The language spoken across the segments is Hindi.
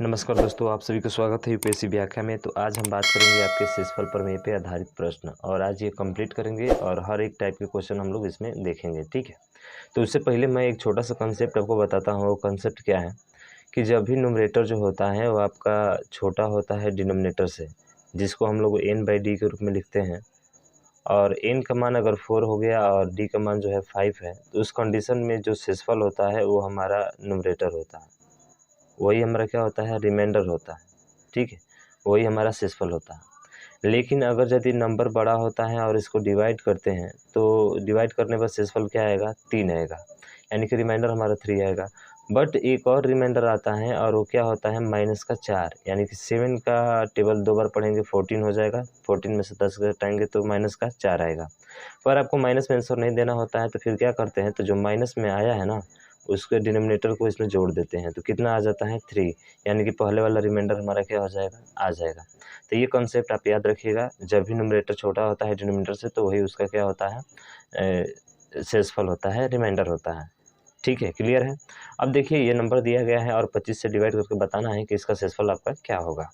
नमस्कार दोस्तों, आप सभी का स्वागत है यूपीएससी व्याख्या में। तो आज हम बात करेंगे आपके शेषफल प्रमेय पे आधारित प्रश्न, और आज ये कंप्लीट करेंगे और हर एक टाइप के क्वेश्चन हम लोग इसमें देखेंगे। ठीक है, तो उससे पहले मैं एक छोटा सा कंसेप्ट आपको बताता हूँ। वो कंसेप्ट क्या है कि जब भी न्यूमरेटर जो होता है वो आपका छोटा होता है डिनोमिनेटर से, जिसको हम लोग n/d के रूप में लिखते हैं, और n का मान अगर 4 हो गया और d का मान जो है 5 है, तो उस कंडीशन में जो शेषफल होता है वो हमारा न्यूमरेटर होता है, वही हमारा क्या होता है, रिमाइंडर होता है। ठीक है, वही हमारा शेषफल होता है। लेकिन अगर यदि नंबर बड़ा होता है और इसको डिवाइड करते हैं, तो डिवाइड करने पर शेषफल क्या आएगा, 3 आएगा, यानी कि रिमाइंडर हमारा 3 आएगा। बट एक और रिमाइंडर आता है और वो क्या होता है, -4, यानी कि 7 का टेबल 2 बार पढ़ेंगे 14 हो जाएगा, 14 में से 10 घटाएंगे तो -4 आएगा। पर आपको माइनस में आंसर नहीं देना होता है, तो फिर क्या करते हैं, तो जो माइनस में आया है ना, उसके डिनोमिनेटर को इसमें जोड़ देते हैं, तो कितना आ जाता है, 3, यानी कि पहले वाला रिमाइंडर हमारा क्या हो जाएगा, आ जाएगा। तो ये कॉन्सेप्ट आप याद रखिएगा, जब भी न्यूमरेटर छोटा होता है डिनोमिनेटर से, तो वही उसका क्या होता है, शेषफल होता है, रिमाइंडर होता है। ठीक है, क्लियर है। अब देखिए ये नंबर दिया गया है और 25 से डिवाइड करके बताना है कि इसका शेषफल आपका क्या होगा।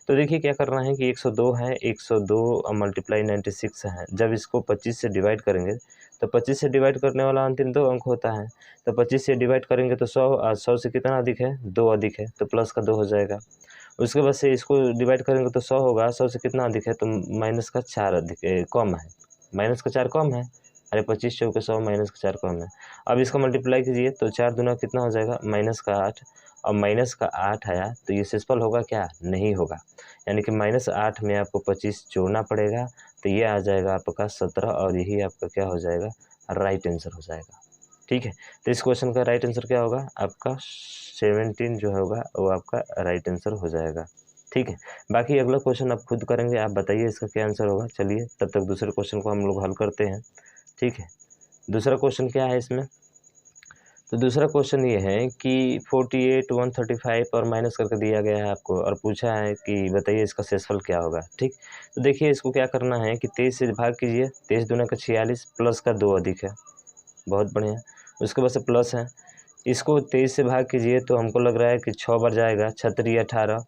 तो देखिए क्या करना है कि 102 है, 102 मल्टीप्लाई 96 है। जब इसको 25 से डिवाइड करेंगे, तो 25 से डिवाइड करने वाला अंतिम 2 अंक होता है, तो 25 से डिवाइड करेंगे तो 100 से कितना अधिक है, 2 अधिक है, तो प्लस का 2 हो जाएगा। उसके बाद से इसको डिवाइड करेंगे तो 100 होगा, 100 से कितना अधिक है, तो माइनस का 4 अधिक कम है, माइनस का 4 कम है। अरे 25 चौके 100, माइनस का 4 कम है। अब इसको मल्टीप्लाई कीजिए तो 4 दूना कितना हो जाएगा, -8, और माइनस का 8 आया, तो ये शेषफल होगा क्या, नहीं होगा, यानी कि -8 में आपको 25 जोड़ना पड़ेगा, तो ये आ जाएगा आपका 17, और यही आपका क्या हो जाएगा, राइट आंसर हो जाएगा। ठीक है, तो इस क्वेश्चन का राइट आंसर क्या होगा, आपका 17 जो होगा वो आपका राइट आंसर हो जाएगा। ठीक है, बाकी अगला क्वेश्चन आप खुद करेंगे, आप बताइए इसका क्या आंसर होगा। चलिए तब तक दूसरे क्वेश्चन को हम लोग हल करते हैं। ठीक है, दूसरा क्वेश्चन क्या है इसमें, तो दूसरा क्वेश्चन ये है कि 48, 135 और माइनस करके दिया गया है आपको, और पूछा है कि बताइए इसका शेषफल क्या होगा। ठीक, तो देखिए इसको क्या करना है कि 23 से भाग कीजिए, 23 दूना का 46, प्लस का 2 अधिक है, बहुत बढ़िया। उसके बाद से प्लस है, इसको 23 से भाग कीजिए तो हमको लग रहा है कि 6 बार जाएगा, 6 18।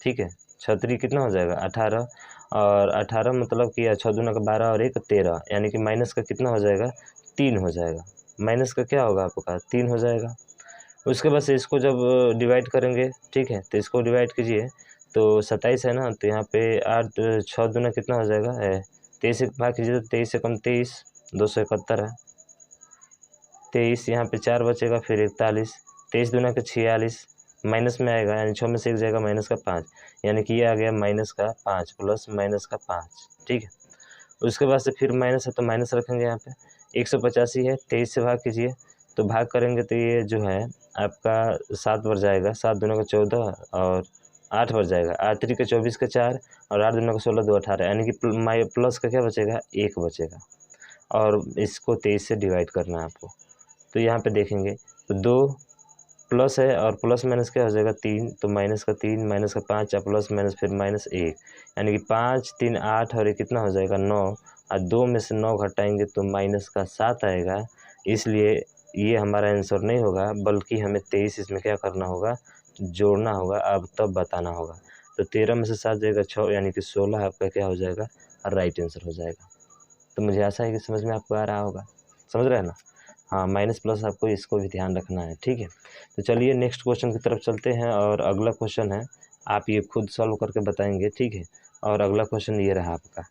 ठीक है, 6 कितना हो जाएगा, 18, और 18 मतलब कि 6 दूना का 12 और 1 13, यानी कि माइनस का कितना हो जाएगा, 3 हो जाएगा। माइनस का क्या होगा आपका, 3 हो जाएगा। उसके बाद से इसको जब डिवाइड करेंगे, ठीक है, तो इसको डिवाइड कीजिए तो 27 है ना, तो यहाँ पे 8 6 दूना कितना हो जाएगा, 23 से भाग कीजिए तो 23 से कम 23, 271 है। 23 यहाँ पे 4 बचेगा, फिर 41, 23 दूना का 46, माइनस में आएगा, यानी 6 में से 1 जाएगा, माइनस का 5, यानी कि ये आ गया माइनस का 5 प्लस माइनस का 5। ठीक है, उसके बाद से फिर माइनस है तो माइनस रखेंगे यहाँ पे, 185 है, 23 से भाग कीजिए तो भाग करेंगे तो ये जो है आपका 7 बार जाएगा, 7 दूना का 14 और 8 बार जाएगा, 8 3 का 24 का 4 और 8 दूना का 16 2 18, यानी कि प्लस का क्या बचेगा, 1 बचेगा, और इसको 23 से डिवाइड करना है आपको। तो यहाँ पे देखेंगे तो 2 प्लस है और प्लस माइनस क्या हो जाएगा, 3, तो माइनस का 3, माइनस का 5 और प्लस माइनस फिर -1, यानी कि 5 3 8 और ये कितना हो जाएगा, 9, और 2 में से 9 घटाएंगे तो माइनस का 7 आएगा। इसलिए ये हमारा आंसर नहीं होगा, बल्कि हमें 23 इसमें क्या करना होगा, जोड़ना होगा, अब तब बताना होगा। तो 13 में से 7 जाएगा 6, यानी कि 16 आपका क्या हो जाएगा, राइट आंसर हो जाएगा। तो मुझे आशा है कि समझ में आपको आ रहा होगा, समझ रहे हैं ना। हाँ, माइनस प्लस आपको इसको भी ध्यान रखना है। ठीक है, तो चलिए नेक्स्ट क्वेश्चन की तरफ चलते हैं, और अगला क्वेश्चन है, आप ये खुद सॉल्व करके बताएंगे। ठीक है, और अगला क्वेश्चन ये रहा आपका,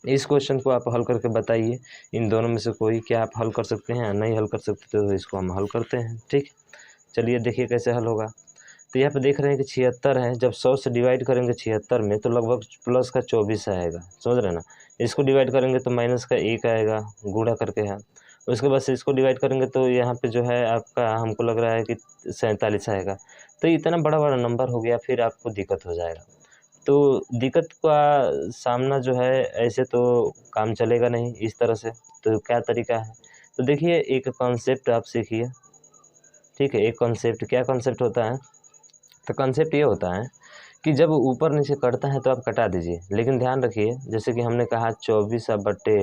इस क्वेश्चन को आप हल करके बताइए, इन दोनों में से कोई, क्या आप हल कर सकते हैं, नहीं हल कर सकते तो इसको हम हल करते हैं। ठीक, चलिए देखिए कैसे हल होगा। तो यहाँ पे देख रहे हैं कि 76 है, जब 100 से डिवाइड करेंगे 76 में तो लगभग प्लस का 24 आएगा, समझ रहे हैं ना। इसको डिवाइड करेंगे तो माइनस का 1 आएगा, गुणा करके है। उसके बाद से इसको डिवाइड करेंगे तो यहाँ पे जो है आपका, हमको लग रहा है कि 47 आएगा। तो इतना बड़ा बड़ा नंबर हो गया, फिर आपको दिक्कत हो जाएगा। तो दिक्कत का सामना जो है, ऐसे तो काम चलेगा नहीं इस तरह से। तो क्या तरीका है, तो देखिए एक कॉन्सेप्ट आप सीखिए। ठीक है, एक कॉन्सेप्ट, क्या कॉन्सेप्ट होता है, तो कॉन्सेप्ट ये होता है कि जब ऊपर नीचे कटता है तो आप कटा दीजिए, लेकिन ध्यान रखिए, जैसे कि हमने कहा 24 बट्टे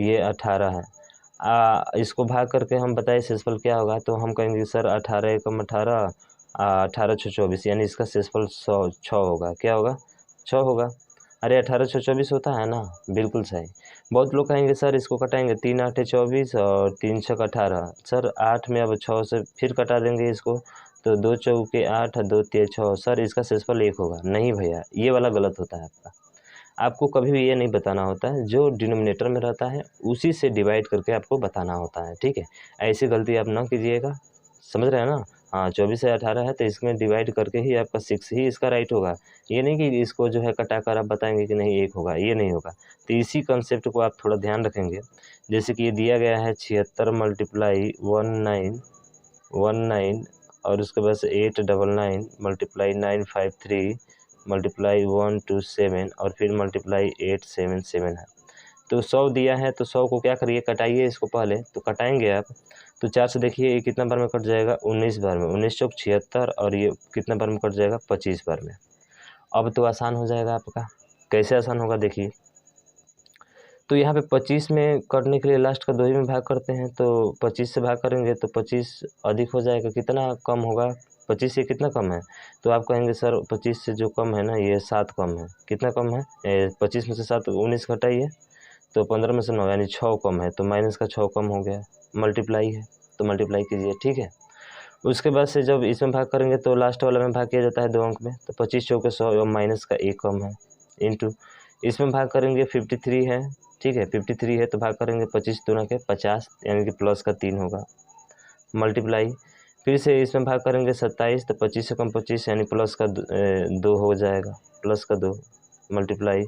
ये 18 है, इसको भाग करके हम बताइए शेषफल क्या होगा, तो हम कहेंगे सर 18 एकम 18, 18 छः 24, यानी इसका शेषफल 6 होगा। क्या होगा? 6 होगा। अरे 18 छः 24 होता है ना, बिल्कुल सही। बहुत लोग कहेंगे सर इसको कटाएंगे, 3 8 24 और 3 6 18। सर 8 में अब 6 से फिर कटा देंगे इसको, तो 2 चौके 8 2 3 6। सर इसका शेषफल 1 होगा। नहीं भैया, ये वाला गलत होता है आपका। आपको कभी भी ये नहीं बताना होता है, जो डिनोमिनेटर में रहता है उसी से डिवाइड करके आपको बताना होता है, ठीक है। ऐसी गलती आप ना कीजिएगा, समझ रहे हैं ना। हाँ, 24 से 18 है तो इसमें डिवाइड करके ही आपका 6 ही इसका राइट होगा। ये नहीं कि इसको जो है कटा कर आप बताएंगे कि नहीं 1 होगा, ये नहीं होगा। तो इसी कंसेप्ट को आप थोड़ा ध्यान रखेंगे। जैसे कि ये दिया गया है 76 मल्टीप्लाई 19 और उसके बाद से 899 मल्टीप्लाई 953 मल्टीप्लाई 127 और फिर मल्टीप्लाई 877 है। तो 100 दिया है, तो 100 को क्या करिए, कटाइए इसको पहले। तो कटाएंगे आप तो 4 से देखिए ये कितना बार में कट जाएगा, 19 बार में। 19 चौक 76 और ये कितना बार में कट जाएगा, 25 बार में। अब तो आसान हो जाएगा आपका। कैसे आसान होगा देखिए, तो यहाँ पे 25 में करने के लिए लास्ट का 2 ही में भाग करते हैं, तो 25 से भाग करेंगे तो 25 अधिक हो जाएगा। कितना कम होगा, 25 से कितना कम है? तो आप कहेंगे सर 25 से जो कम है ना, ये 7 कम है। कितना कम है? 25 में से 7 19 घटाइए तो 15 में से 9 यानी 6 कम है, तो माइनस का 6 कम हो गया। मल्टीप्लाई है तो मल्टीप्लाई कीजिए, ठीक है। उसके बाद से जब इसमें भाग करेंगे तो लास्ट वाला में भाग किया जाता है 2 अंक में, तो 25 चौके 100 और माइनस का 1 कम है, इंटू इसमें भाग करेंगे 53 है, ठीक है। 53 है तो भाग करेंगे 25 दूना के 50 यानी कि प्लस का 3 होगा। मल्टीप्लाई फिर से इसमें भाग करेंगे 27, तो 25 से कम 25 यानी प्लस का 2 हो जाएगा, प्लस का 2। मल्टीप्लाई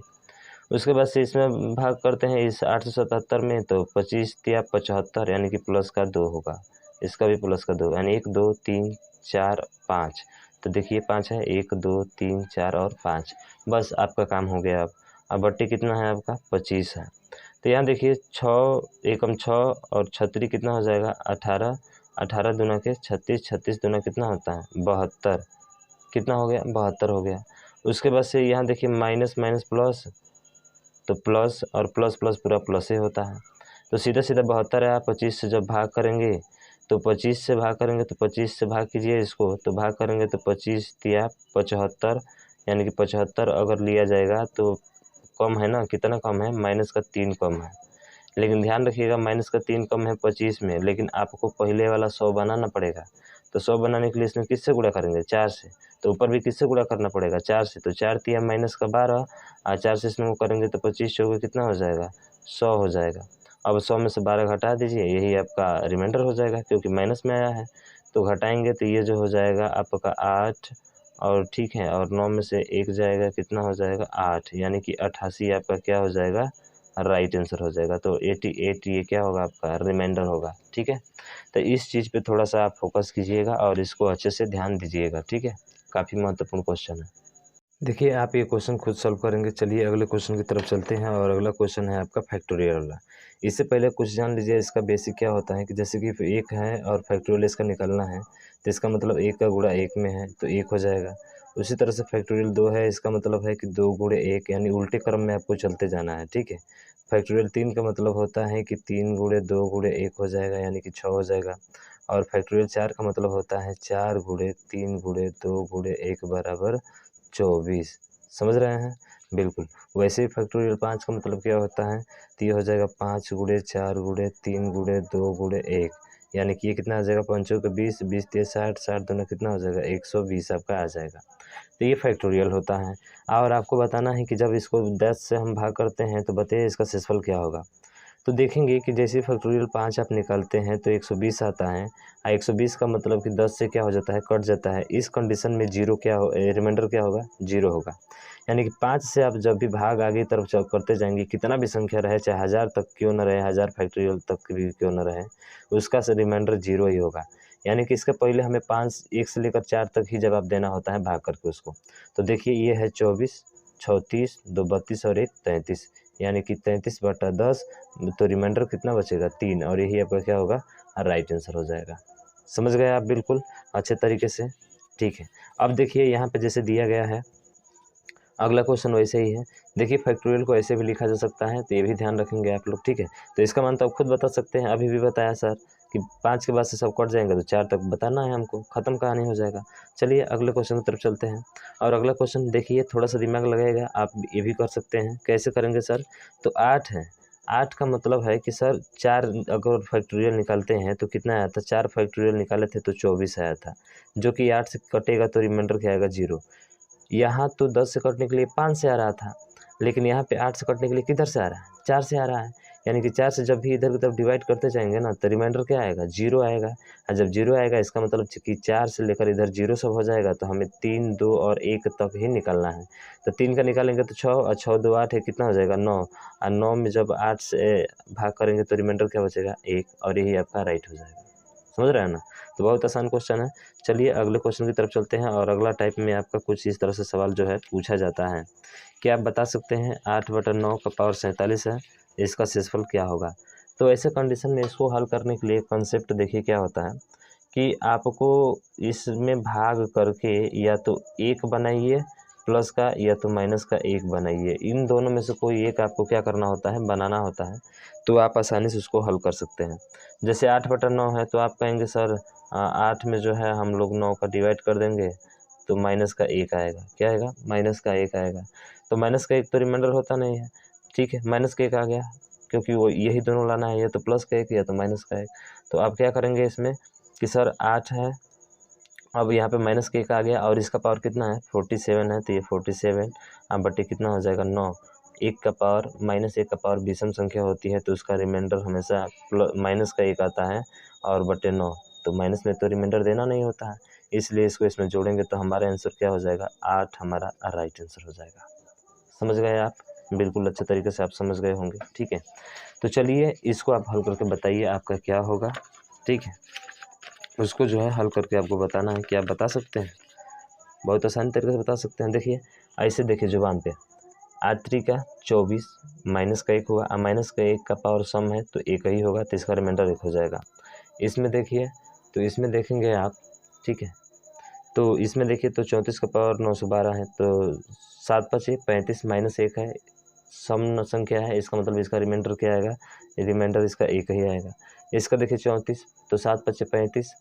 उसके बाद से इसमें भाग करते हैं इस 877 में, तो 25 तिया 75 यानी कि प्लस का 2 होगा। इसका भी प्लस का 2 यानी 1 2 3 4 5। तो देखिए 5 है, 1 2 3 4 और 5। बस आपका काम हो गया। अब बट्टी कितना है आपका, 25 है। तो यहाँ देखिए 6 एकम 6 और 36 कितना हो जाएगा, 18। 18 दूना के 36, 36 दूना कितना होता है, 72। कितना हो गया, 72 हो गया। उसके बाद से यहाँ देखिए माइनस माइनस प्लस, तो प्लस और प्लस प्लस पूरा प्लस ही होता है। तो सीधा सीधा 72 है। आप 25 से जब भाग करेंगे तो 25 से भाग करेंगे तो 25 से भाग कीजिए इसको, तो भाग करेंगे तो 25 तिया 75 यानी कि 75 अगर लिया जाएगा तो कम है ना, कितना कम है, माइनस का 3 कम है। लेकिन ध्यान रखिएगा माइनस का 3 कम है 25 में, लेकिन आपको पहले वाला 100 बनाना पड़ेगा। तो 100 बनाने के लिए इसमें किससे गुणा करेंगे, 4 से। तो ऊपर भी किससे गुणा करना पड़ेगा, 4 से। तो 4 तिया माइनस का 12 और 4 से इसमें वो करेंगे तो 25 चौके कितना हो जाएगा, 100 हो जाएगा। अब 100 में से 12 घटा दीजिए, यही आपका रिमाइंडर हो जाएगा क्योंकि माइनस में आया है। तो घटाएंगे तो ये जो हो जाएगा आपका 8 और ठीक है, और 9 में से 1 जाएगा, कितना हो जाएगा 8, यानी कि 88 आपका क्या हो जाएगा, राइट आंसर हो जाएगा। तो 88 ये क्या होगा आपका, रिमाइंडर होगा, ठीक है। तो इस चीज़ पे थोड़ा सा आप फोकस कीजिएगा और इसको अच्छे से ध्यान दीजिएगा, ठीक है। काफ़ी महत्वपूर्ण क्वेश्चन है। देखिए आप ये क्वेश्चन खुद सॉल्व करेंगे। चलिए अगले क्वेश्चन की तरफ चलते हैं और अगला क्वेश्चन है आपका फैक्टोरियल वाला। इससे पहले कुछ जान लीजिए इसका बेसिक क्या होता है, कि जैसे कि 1 है और फैक्टोरियल इसका निकालना है, तो इसका मतलब 1 का गुणा 1 में है तो 1 हो जाएगा। उसी तरह से फैक्टोरियल 2 है, इसका मतलब है कि 2 गुणे 1 यानी उल्टे क्रम में आपको चलते जाना है, ठीक है। फैक्टोरियल 3 का मतलब होता है कि 3 गुणे 2 गुणे 1 हो जाएगा यानी कि 6 हो जाएगा। और फैक्टोरियल 4 का मतलब होता है 4 गुणे 3 गुणे 2 गुणे 1 बराबर 24। समझ रहे हैं, बिल्कुल। वैसे ही फैक्टोरियल 5 का मतलब क्या होता है, तो ये हो जाएगा 5 गुणे 4 गुणे 3 गुणे 2 गुणे 1 यानी कि ये कितना आ जाएगा, 5 का 20, 20 तिया 60, 60 दूना कितना हो जाएगा, 120 आपका आ जाएगा। तो ये फैक्टोरियल होता है। और आपको बताना है कि जब इसको 10 से हम भाग करते हैं तो बताइए इसका शेषफल क्या होगा। तो देखेंगे कि जैसे फैक्टोरियल 5 आप निकालते हैं तो 120 आता है, और 120 का मतलब कि 10 से क्या हो जाता है, कट जाता है। इस कंडीशन में जीरो क्या हो, रिमाइंडर क्या होगा, जीरो होगा। यानी कि 5 से आप जब भी भाग आगे तरफ करते जाएंगे, कितना भी संख्या रहे, चाहे 1000 तक क्यों न रहे, 1000 फैक्टोरियल तक भी क्यों न रहे, उसका से रिमाइंडर जीरो ही होगा। यानी कि इसका पहले हमें 5 1 से लेकर 4 तक ही जवाब देना होता है भाग करके उसको। तो देखिए ये है 24, 34, 2 32 और 1 33, यानी कि 33/10। तो रिमाइंडर कितना बचेगा, 3, और यही आपका क्या होगा, राइट आंसर हो जाएगा। समझ गए आप बिल्कुल अच्छे तरीके से, ठीक है। अब देखिए यहाँ पे जैसे दिया गया है, अगला क्वेश्चन वैसे ही है। देखिए फैक्टोरियल को ऐसे भी लिखा जा सकता है, तो ये भी ध्यान रखेंगे आप लोग, ठीक है। तो इसका मान तो आप खुद बता सकते हैं, अभी भी बताया सर कि 5 के बाद से सब कट जाएंगे तो 4 तक बताना है हमको, ख़त्म कहानी हो जाएगा। चलिए अगले क्वेश्चन की तरफ चलते हैं। और अगला क्वेश्चन देखिए, थोड़ा सा दिमाग लगाइएगा, आप ये भी कर सकते हैं। कैसे करेंगे सर? तो 8 है, 8 का मतलब है कि सर 4 अगर फैक्टोरियल निकालते हैं तो कितना आया था, 4 फैक्टोरियल निकाले थे तो 24 आया था, जो कि 8 से कटेगा तो रिमाइंडर क्या आएगा, 0। यहाँ तो 10 से कटने के लिए 5 से आ रहा था, लेकिन यहाँ पे 8 से कटने के लिए किधर से आ रहा है, 4 से आ रहा है। यानी कि 4 से जब भी इधर की तरफ डिवाइड करते जाएंगे ना तो रिमाइंडर क्या आएगा, 0 आएगा। और जब 0 आएगा इसका मतलब कि 4 से लेकर इधर 0 सब हो जाएगा, तो हमें 3, 2 और 1 तक ही निकालना है। तो 3 का निकालेंगे तो 6 और 6 2 8 है, कितना हो जाएगा, 9। और 9 में जब 8 से भाग करेंगे तो रिमाइंडर क्या बचेगा, 1, और यही आपका राइट हो जाएगा। समझ रहे हैं ना? तो बहुत आसान क्वेश्चन है। चलिए अगले क्वेश्चन की तरफ चलते हैं। और अगला टाइप में आपका कुछ इस तरह से सवाल जो है पूछा जाता है कि आप बता सकते हैं 8/9 का पावर 47 है, इसका शेषफल क्या होगा। तो ऐसे कंडीशन में इसको हल करने के लिए कंसेप्ट देखिए क्या होता है कि आपको इसमें भाग करके या तो 1 बनाइए प्लस का, या तो माइनस का 1 बनाइए। इन दोनों में से कोई एक आपको क्या करना होता है, बनाना होता है, तो आप आसानी से उसको हल कर सकते हैं। जैसे 8/9 है तो आप कहेंगे सर 8 में जो है हम लोग 9 का डिवाइड कर देंगे तो माइनस का 1 आएगा। क्या आएगा, माइनस का 1 आएगा। तो माइनस का 1 तो रिमाइंडर होता नहीं है, ठीक है, माइनस का 1 आ गया, क्योंकि वो यही दोनों लाना है, या तो प्लस का 1 या तो माइनस का 1। तो आप क्या करेंगे इसमें कि सर 8 है, अब यहाँ पे माइनस का 1 आ गया, और इसका पावर कितना है, 47 है, तो ये 47 बटे कितना हो जाएगा, 9। 1 का पावर माइनस 1 का पावर विषम संख्या होती है, तो उसका रिमाइंडर हमेशा माइनस का 1 आता है, और बटे 9। तो माइनस में तो रिमाइंडर देना नहीं होता है, इसलिए इसको इसमें जोड़ेंगे तो हमारा आंसर क्या हो जाएगा, 8 हमारा राइट आंसर हो जाएगा। समझ गए आप? बिल्कुल अच्छे तरीके से आप समझ गए होंगे, ठीक है। तो चलिए इसको आप हल करके बताइए आपका क्या होगा, ठीक है। उसको जो है हल करके आपको बताना है कि आप बता सकते हैं, बहुत आसानी तरीके से बता सकते हैं। देखिए ऐसे, देखिए जुबान पे 8 का 24 माइनस का 1 होगा, माइनस का 1 का पावर सम है तो 1 ही होगा, तो इसका रिमाइंडर 1 हो जाएगा। इसमें देखिए, तो इसमें देखेंगे आप, ठीक है, तो इसमें देखिए तो 34 का पावर 912 है, तो 7×5 35 माइनस 1 है, सम संख्या है, इसका मतलब इसका रिमाइंडर क्या आएगा, रिमाइंडर इसका 1 ही आएगा। इसका देखिए 34, तो 7×5 35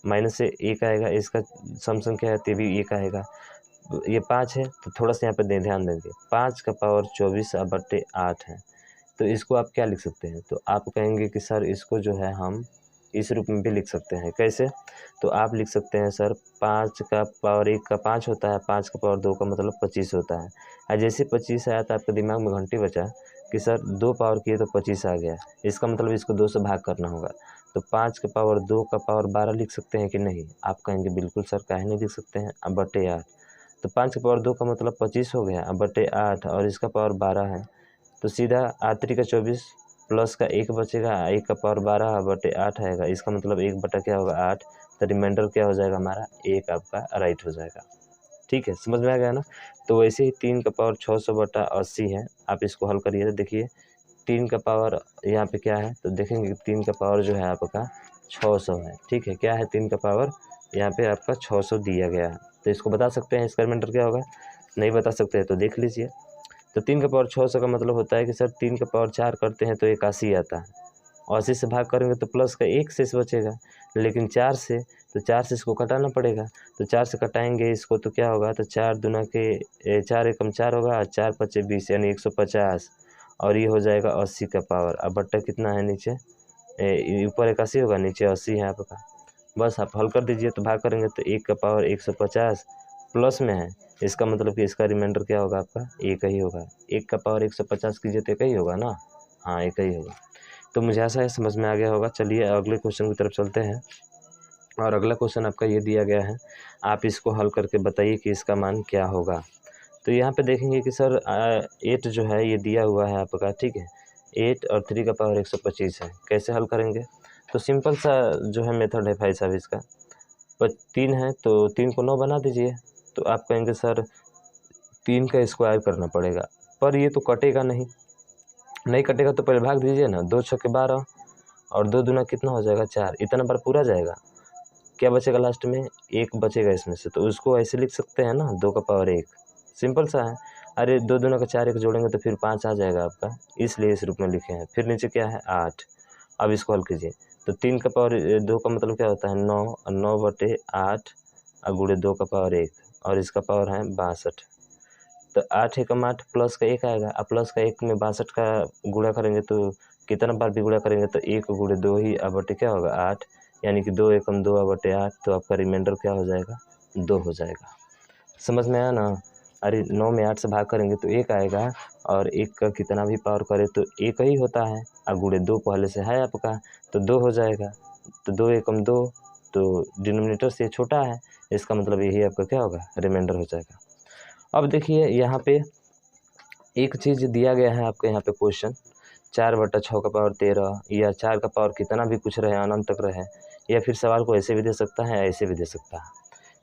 माइनस से 1 आएगा, इसका सम संख्या है तो भी 1 आएगा। ये 5 है, तो थोड़ा सा यहाँ पे ध्यान देंगे, 5 का पावर 24/8 है, तो इसको आप क्या लिख सकते हैं, तो आप कहेंगे कि सर इसको जो है हम इस रूप में भी लिख सकते हैं। कैसे? तो आप लिख सकते हैं सर 5 का पावर 1 का 5 होता है, 5 का पावर 2 का मतलब 25 होता है। और जैसे 25 आया तो आपके दिमाग में घंटी बचा कि सर 2 पावर किए तो 25 आ गया, इसका मतलब इसको 2 से भाग करना होगा। तो 5 का पावर 2 का पावर 12 लिख सकते हैं कि नहीं? आप कहेंगे बिल्कुल सर, काहे नहीं लिख सकते हैं, अब बटे 8। तो 5 का पावर 2 का मतलब 25 हो गया, अब बटे 8, और इसका पावर 12 है, तो सीधा 8 का 24 प्लस का 1 बचेगा, 1 का पावर 12 बटे 8 आएगा, इसका मतलब 1 बटा क्या होगा, 8। तो रिमाइंडर क्या हो जाएगा हमारा, 1 आपका राइट हो जाएगा। ठीक है, समझ में आ गया ना? तो वैसे ही 3 का पावर 600/80 है, आप इसको हल करिए तो देखिए 3 का पावर यहाँ पे क्या है, तो देखेंगे 3 का पावर जो है आपका 600 है, ठीक है। क्या है, 3 का पावर यहाँ पे आपका 600 दिया गया है, तो इसको बता सकते हैं इसका रिमाइंडर क्या होगा? नहीं बता सकते हैं तो देख लीजिए। तो 3 का पावर 600 का मतलब होता है कि सर 3 का पावर 4 करते हैं तो 81 आता है, 80 से भाग करेंगे तो प्लस का 1 शेष बचेगा, लेकिन 4 से, तो 4 से इसको घटाना पड़ेगा, तो 4 से घटाएंगे इसको तो क्या होगा, तो 4 दूना के 4 एकम 4 होगा, और 4×5 20 यानी 150, और ये हो जाएगा 80 का पावर। अब बट्टा कितना है नीचे, ऊपर 81 होगा, नीचे 80 है आपका। बस आप हल कर दीजिए, तो भाग करेंगे तो 1 का पावर 150 प्लस में है, इसका मतलब कि इसका रिमाइंडर क्या होगा आपका, 1 ही होगा। 1 का पावर 150 कीजिए तो 1 ही होगा ना, हाँ 1 ही होगा। तो मुझे ऐसा है समझ में आ गया होगा। चलिए अगले क्वेश्चन की तरफ चलते हैं। और अगला क्वेश्चन आपका ये दिया गया है, आप इसको हल करके बताइए कि इसका मान क्या होगा। तो यहाँ पे देखेंगे कि सर 8 जो है ये दिया हुआ है आपका, ठीक है, 8 और 3 का पावर 125 है, कैसे हल करेंगे? तो सिंपल सा जो है मेथड है भाई साहब इसका, पर 3 है तो 3 को 9 बना दीजिए, तो आप कहेंगे सर 3 का स्क्वायर करना पड़ेगा, पर ये तो कटेगा नहीं, नहीं कटेगा तो पहले भाग दीजिए ना, 2 छक्के 12 और 2 दूना कितना हो जाएगा, 4, इतना बार पूरा जाएगा, क्या बचेगा लास्ट में, 1 बचेगा इसमें से, तो उसको ऐसे लिख सकते हैं ना, 2 का पावर 1, सिंपल सा है। अरे 2 दूना का 4 1 जोड़ेंगे तो फिर 5 आ जाएगा आपका, इसलिए इस रूप में लिखे हैं। फिर नीचे क्या है, 8। अब इसको हल कीजिए, तो 3 का पावर 2 का मतलब क्या होता है 9, और 9/8 और गुणे 2 का पावर 1, और इसका पावर है 62। तो 8 एकम 8 प्लस का 1 आएगा, अब प्लस का 1 में 62 का गुणा करेंगे तो कितना बार भी गुणा करेंगे तो 1 गुणे 2 ही बटे क्या होगा 8, यानी कि 2 एकम 2/8, तो आपका रिमाइंडर क्या हो जाएगा 2 हो जाएगा। समझ में आया ना। अरे 9 में 8 से भाग करेंगे तो 1 आएगा, और 1 का कितना भी पावर करे तो 1 ही होता है, और गुणे 2 पहले से है आपका तो 2 हो जाएगा। तो 2 एकम 2, तो डिनोमिनेटर से छोटा है, इसका मतलब यही आपका क्या होगा रिमाइंडर हो जाएगा। अब देखिए यहाँ पे एक चीज़ दिया गया है आपके यहाँ पे क्वेश्चन 4/6 का पावर 13, या 4 का पावर कितना भी कुछ रहे अनंत तक रहे, या फिर सवाल को ऐसे भी दे सकता है ऐसे भी दे सकता है।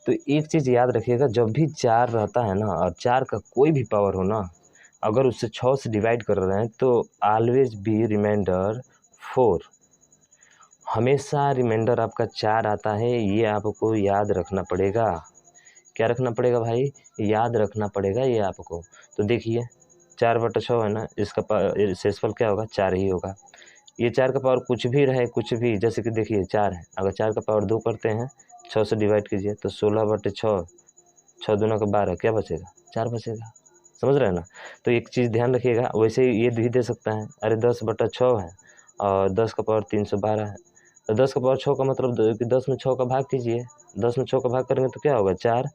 तो एक चीज़ याद रखिएगा, जब भी 4 रहता है ना और 4 का कोई भी पावर हो ना, अगर उससे 6 से डिवाइड कर रहे हैं तो ऑलवेज बी रिमाइंडर 4, हमेशा रिमाइंडर आपका 4 आता है, ये आपको याद रखना पड़ेगा। क्या रखना पड़ेगा भाई, याद रखना पड़ेगा ये आपको। तो देखिए 4/6 है ना, इसका शेषफल क्या होगा 4 ही होगा। ये 4 का पावर कुछ भी रहे, कुछ भी, जैसे कि देखिए 4 है, अगर 4 का पावर 2 करते हैं 6 से डिवाइड कीजिए तो 16/6, 6 दूना का 12, क्या बचेगा 4 बचेगा। समझ रहे हैं ना। तो एक चीज़ ध्यान रखिएगा, वैसे ही ये भी दे सकता है, अरे 10/6 है और 10 का पावर 312 है, तो 10 का पावर 6 का मतलब कि 10 में 6 का भाग कीजिए, 10 में 6 का भाग करेंगे तो क्या होगा 4,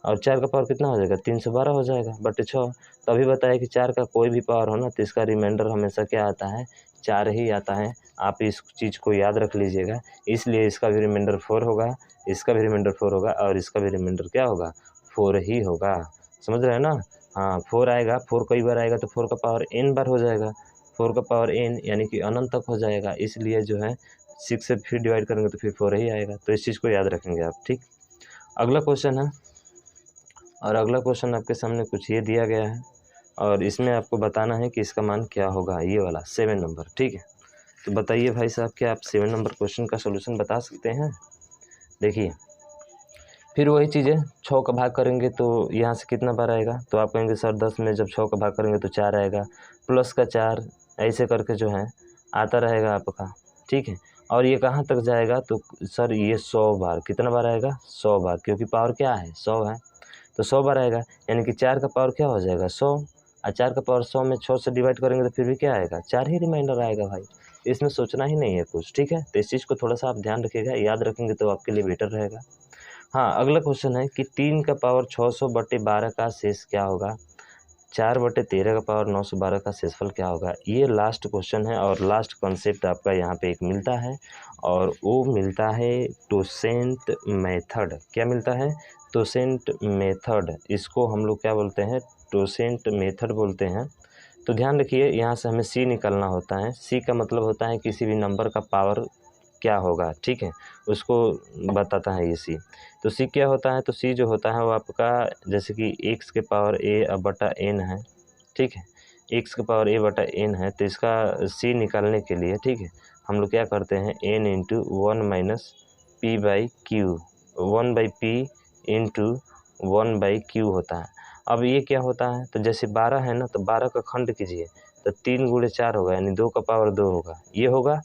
और 4 का पावर कितना हो जाएगा 312 हो जाएगा बटे 6। तो अभी बताया कि 4 का कोई भी पावर हो ना तो इसका रिमाइंडर हमेशा क्या आता है 4 ही आता है। आप इस चीज़ को याद रख लीजिएगा, इसलिए इसका भी रिमाइंडर 4 होगा, इसका भी रिमाइंडर 4 होगा, और इसका भी रिमाइंडर क्या होगा 4 ही होगा। समझ रहे हैं ना। हाँ 4 आएगा, 4 कई बार आएगा तो 4 का पावर n बार हो जाएगा, 4 का पावर n यानी कि अनंत तक हो जाएगा, इसलिए जो है 6 से फिर डिवाइड करेंगे तो फिर 4 ही आएगा। तो इस चीज़ को याद रखेंगे आप, ठीक। अगला क्वेश्चन है, और अगला क्वेश्चन आपके सामने कुछ ये दिया गया है, और इसमें आपको बताना है कि इसका मान क्या होगा, ये वाला 7 नंबर, ठीक है। तो बताइए भाई साहब, क्या आप 7 नंबर क्वेश्चन का सोल्यूशन बता सकते हैं। देखिए फिर वही चीज़ है, 6 का भाग करेंगे तो यहाँ से कितना बार आएगा, तो आप कहेंगे सर 10 में जब 6 का भाग करेंगे तो 4 आएगा, प्लस का 4, ऐसे करके जो है आता रहेगा आपका, ठीक है। और ये कहाँ तक जाएगा, तो सर ये 100 बार, कितना बार आएगा 100 बार, क्योंकि पावर क्या है 100 है, तो 100 बार आएगा, यानी कि 4 का पावर क्या हो जाएगा 100, और 4 का पावर 100 में 6 से डिवाइड करेंगे तो फिर भी क्या आएगा 4 ही रिमाइंडर आएगा भाई, इसमें सोचना ही नहीं है कुछ, ठीक है। तो इस चीज़ को थोड़ा सा आप ध्यान रखिएगा, याद रखेंगे तो आपके लिए बेटर रहेगा। हाँ अगला क्वेश्चन है कि 3 का पावर 600/12 का शेष क्या होगा, 4/13 का पावर 912 का शेषफल क्या होगा। ये लास्ट क्वेश्चन है और लास्ट कॉन्सेप्ट आपका यहाँ पे एक मिलता है, और वो मिलता है टोसेंट मेथड। क्या मिलता है, टोसेंट मेथड, इसको हम लोग क्या बोलते हैं टोसेंट मेथड बोलते हैं। तो ध्यान रखिए, यहाँ से हमें सी निकालना होता है, सी का मतलब होता है किसी भी नंबर का पावर क्या होगा, ठीक है, उसको बताता है ये सी। तो सी क्या होता है, तो सी जो होता है वो आपका, जैसे कि एक्स के पावर a/n है, ठीक है, एक्स के पावर a/n है, तो इसका सी निकालने के लिए, ठीक है, हम लोग क्या करते हैं n into 1 - p/q, 1/p into 1/q होता है। अब ये क्या होता है, तो जैसे 12 है ना, तो 12 का खंड कीजिए तो 3 × 4 होगा, यानी 2 का पावर 2 होगा, ये होगा।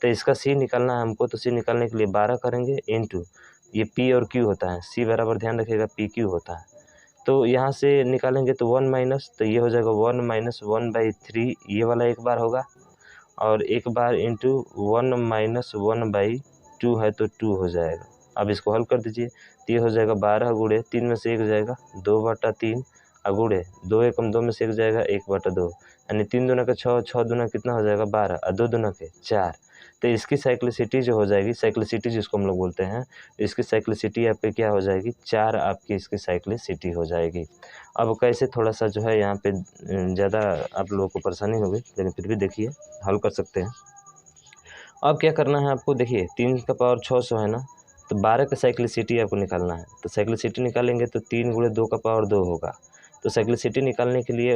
तो इसका सी निकालना है हमको, तो सी निकालने के लिए 12 करेंगे इंटू ये पी और क्यू होता है, सी बराबर ध्यान रखिएगा पी क्यू होता है। तो यहाँ से निकालेंगे तो 1 माइनस, तो ये हो जाएगा 1 - 1/3, ये वाला एक बार होगा, और एक बार इंटू 1 - 1/2 है तो 2 हो जाएगा। अब इसको हल कर दीजिए, तो ये हो जाएगा 12 गुणे 3 में से 1 जाएगा 2/3, और गुणे 2 एकम 2 में से 1 जाएगा 1/2, यानी 3 दूना का 6, 6 दूना कितना हो जाएगा 12, और 2 दूना के 4। तो इसकी साइक्लिसिटी जो हो जाएगी, साइक्लिसिटी जिसको हम लोग बोलते हैं, इसकी साइक्लिसिटी आपकी क्या हो जाएगी 4, आपकी इसकी साइक्लिसिटी हो जाएगी। अब कैसे, थोड़ा सा जो है यहाँ पे ज़्यादा आप लोगों को परेशानी होगी, लेकिन फिर भी देखिए हल कर सकते हैं। अब क्या करना है आपको, देखिए 3 का पावर 600 है ना, तो 12 का साइक्लिसिटी आपको निकालना है, तो साइक्लिसिटी निकालेंगे तो 3 × 2 का पावर 2 होगा। तो साइक्लिसिटी निकालने के लिए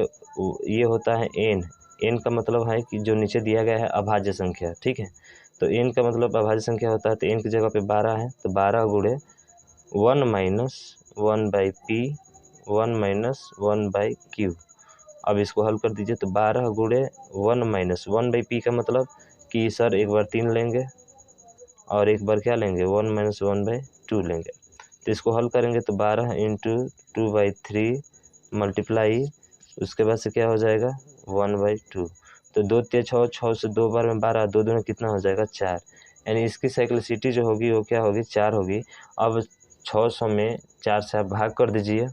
ये होता है n, n का मतलब है कि जो नीचे दिया गया है अभाज्य संख्या, ठीक है। तो n का मतलब अभाज्य संख्या होता है, तो n की जगह पे 12 है, तो 12 गुणे 1 - 1/p 1 - 1/q। अब इसको हल कर दीजिए, तो 12 गुणे 1 - 1/p का मतलब कि सर एक बार 3 लेंगे, और एक बार क्या लेंगे 1 - 1/2 लेंगे। तो इसको हल करेंगे तो 12 × 2/3 मल्टीप्लाई, उसके बाद से क्या हो जाएगा 1/2। तो 2 × 6, 6 से 2 बार में 12, 2 दूनी कितना हो जाएगा 4, यानी इसकी साइक्लिसिटी जो होगी वो क्या होगी 4 होगी। अब 600 में 4 से आप भाग कर दीजिए,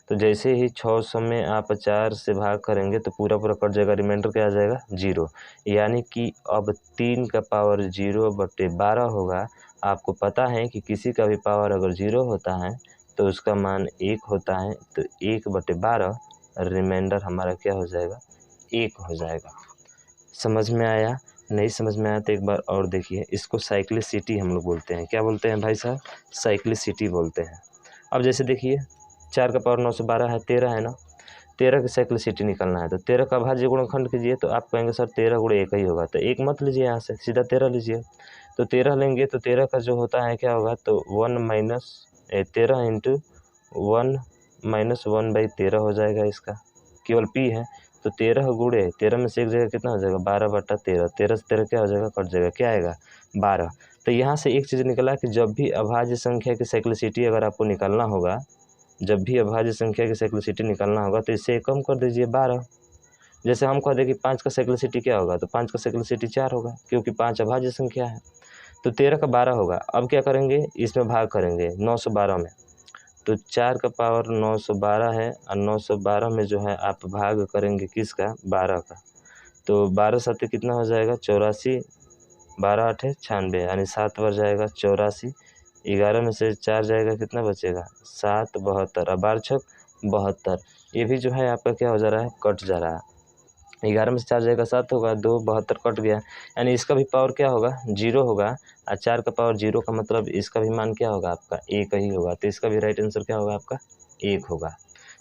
तो जैसे ही 600 में आप 4 से भाग करेंगे तो पूरा कट जाएगा, रिमाइंडर क्या आ जाएगा 0, यानी कि अब 3 का पावर 0/12 होगा। आपको पता है कि किसी का भी पावर अगर 0 होता है तो उसका मान 1 होता है, तो 1/12 रिमाइंडर हमारा क्या हो जाएगा 1 हो जाएगा। समझ में आया? नहीं समझ में आया तो एक बार और देखिए, इसको साइक्लिसिटी हम लोग बोलते हैं। क्या बोलते हैं भाई साहब? साइक्लिसिटी बोलते हैं। अब जैसे देखिए 4 का पावर 9 से 12 है, 13 है ना, 13 की साइक्लिसिटी निकालना है तो 13 का अभाज्य गुणनखंड कीजिए, तो आप कहेंगे सर 13 × 1 ही होगा, तो 1 मत लीजिए, यहाँ से सीधा 13 लीजिए। तो 13 लेंगे तो 13 का जो होता है क्या होगा, तो 13 × 1 - 1/13 हो जाएगा, इसका केवल p है। तो 13 × 13 में से एक जगह कितना हो जाएगा 12/13, 13 से 13 क्या हो जाएगा कट जाएगा, क्या आएगा 12। तो यहाँ से एक चीज़ निकला कि जब भी अभाज्य संख्या की साइक्लिसिटी अगर आपको निकालना होगा, जब भी अभाज्य संख्या की साइक्लिसिटी निकालना होगा तो इससे कम कर दीजिए 12। जैसे हम कह दें कि 5 का साइक्लिसिटी क्या होगा, तो 5 का साइक्लिसिटी 4 होगा, क्योंकि 5 अभाज्य संख्या है। तो 13 का 12 होगा। अब क्या करेंगे, इसमें भाग करेंगे 912 में, तो 4 का पावर 912 है और 912 में जो है आप भाग करेंगे किसका 12 का, तो 12 7 कितना हो जाएगा 84, 12 8 96, यानी 7 बार जाएगा 84, 11 में से 4 जाएगा कितना बचेगा 7, 72 और 12 छक 72। ये भी जो है आपका क्या हो जा रहा है कट जा रहा है, 11 में से 4 जाएगा 7 होगा, 2 72 कट गया, यानी इसका भी पावर क्या होगा 0 होगा, और 4 का पावर 0 का मतलब इसका भी मान क्या होगा आपका 1 ही होगा, तो इसका भी राइट आंसर क्या होगा आपका 1 होगा।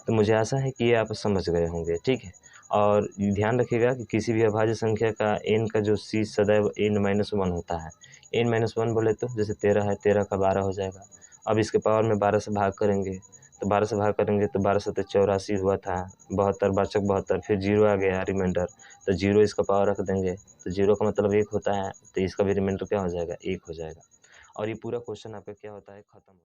तो मुझे आशा है कि ये आप समझ गए होंगे, ठीक है। और ध्यान रखिएगा कि किसी भी अभाज्य संख्या का n का जो c सदैव n-1 होता है। n-1 बोले तो जैसे 13 है, 13 का 12 हो जाएगा। अब इसके पावर में 12 से भाग करेंगे, तो 12 से भाग करेंगे तो 12 7 84 हुआ था, 72 बाचक 72, फिर 0 आ गया रिमाइंडर, तो 0 इसका पावर रख देंगे, तो 0 का मतलब 1 होता है, तो इसका भी रिमाइंडर क्या हो जाएगा 1 हो जाएगा। और ये पूरा क्वेश्चन आपका क्या होता है खत्म।